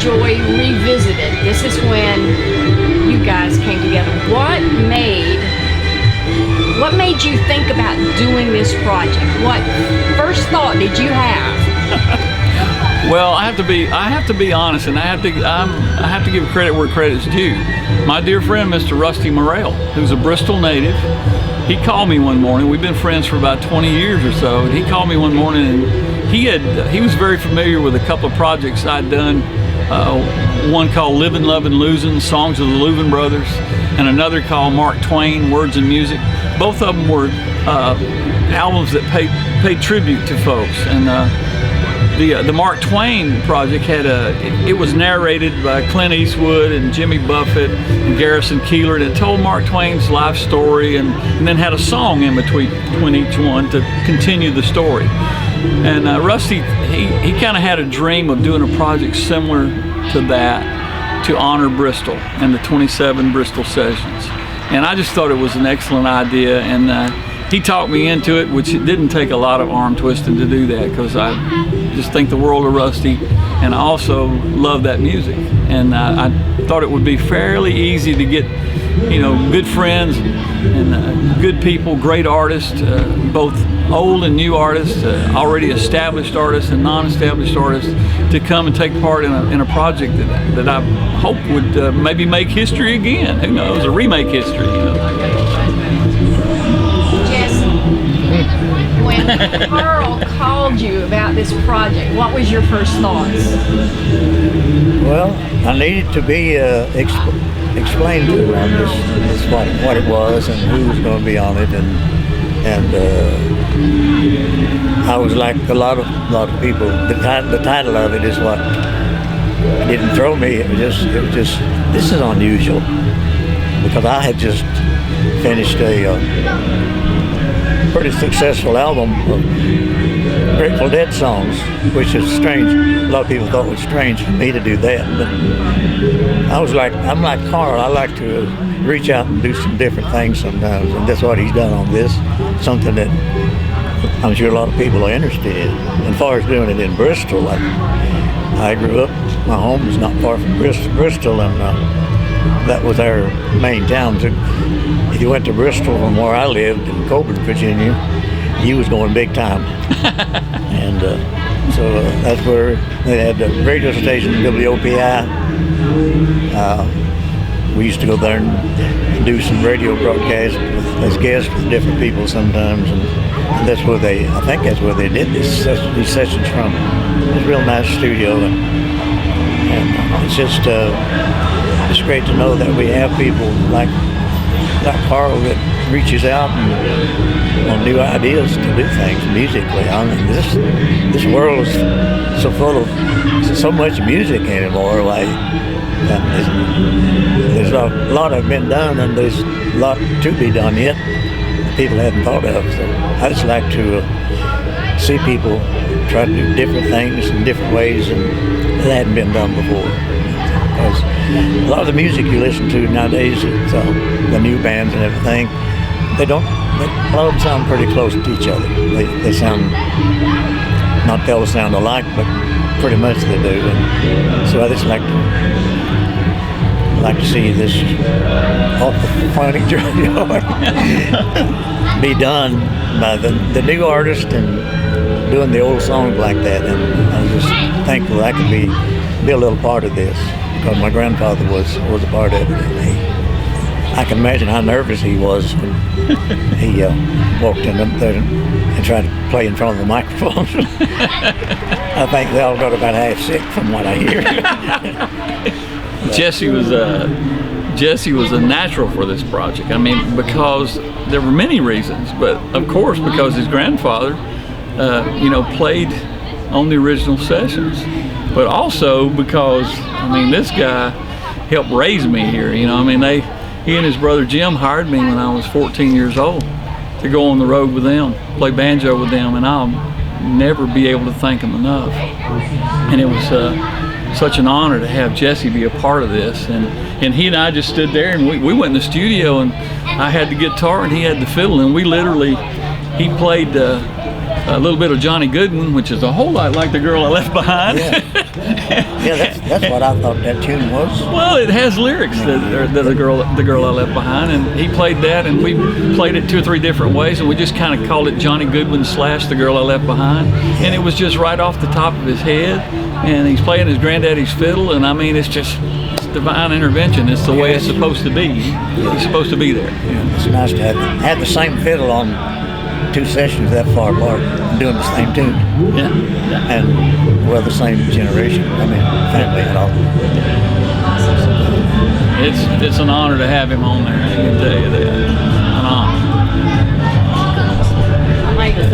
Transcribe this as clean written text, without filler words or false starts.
enjoy revisited. This is when you guys came together. What made you think about doing this project? What first thought did you have? Well, I have to be honest, and I have to give credit where credit's due. My dear friend, Mr. Rusty Morrell, who's a Bristol native, he called me one morning. We've been friends for about 20 years or so, and he called me one morning, and he was very familiar with a couple of projects I'd done. One called Livin', Lovin', Losin', Songs of the Lovin Brothers, and another called Mark Twain, Words and Music. Both of them were albums that paid tribute to folks. And the Mark Twain project it was narrated by Clint Eastwood and Jimmy Buffett and Garrison Keillor, and it told Mark Twain's life story, and then had a song in between each one to continue the story. And Rusty, he kind of had a dream of doing a project similar to that, to honor Bristol and the 27 Bristol sessions. And I just thought it was an excellent idea, and he talked me into it, which it didn't take a lot of arm twisting to do that, because I just think the world of Rusty, and I also love that music. And I thought it would be fairly easy to get, good friends and good people, great artists, both old and new artists, already established artists and non-established artists, to come and take part in a project that I hope would maybe make history again. Who knows, or remake history. Jesse, when Carl called you about this project, what was your first thoughts? Well, I needed to be explained to him what it was and who was going to be on it, and I was like a lot of people. The title of it is what didn't throw me. It was just this is unusual, because I had just finished a pretty successful album of Grateful Dead songs, which is strange. A lot of people thought it was strange for me to do that, but I'm like Carl. I like to reach out and do some different things sometimes, and that's what he's done on this. Something that I'm sure a lot of people are interested in. And as far as doing it in Bristol, I grew up. My home was not far from Bristol, and that was our main town. So if you went to Bristol from where I lived in Coburn, Virginia, you was going big time. And so that's where they had the radio station, WOPI. We used to go there and do some radio broadcasts as guests with different people sometimes, and that's where I think that's where they did these sessions from. It's a real nice studio, and it's just it's great to know that we have people like Carl that reaches out and on new ideas to do things musically. I mean, this world is so full of so much music anymore. There's a lot have been done, and there's a lot to be done yet that people haven't thought of. So I just like to see people try to do different things in different ways and that hadn't been done before. Because a lot of the music you listen to nowadays, it's, the new bands and everything, a lot of them sound pretty close to each other. They sound, not they all sound alike, but pretty much they do. And so I just like to see this awful funny journey be done by the new artist and doing the old songs like that. And I'm just thankful I could be a little part of this, because my grandfather was a part of it. And I can imagine how nervous he was when he walked in there and tried to play in front of the microphone. I think they all got about half sick from what I hear. Jesse was a natural for this project. I mean, because there were many reasons, but of course because his grandfather, played on the original sessions, but also because, this guy helped raise me here. He and his brother Jim hired me when I was 14 years old to go on the road with them, play banjo with them, and I'll never be able to thank them enough. And it was such an honor to have Jesse be a part of this. And he and I just stood there, and we went in the studio, and I had the guitar and he had the fiddle, and he played a little bit of Johnny Goodwin, which is a whole lot like The Girl I Left Behind. Yeah. that's what I thought that tune was. Well, it has lyrics that the girl I left behind, and he played that, and we played it 2 or 3 different ways, and we just kind of called it Johnny Goodwin / The Girl I Left Behind, and it was just right off the top of his head, and he's playing his granddaddy's fiddle, and I mean, it's divine intervention. It's the way it's supposed to be. He's supposed to be there. It's nice to have the same fiddle on 2 sessions that far apart, doing the same tune. Yeah. And we're the same generation. I mean, family and all. It's an honor to have him on there. I can tell you that. An honor. I like that.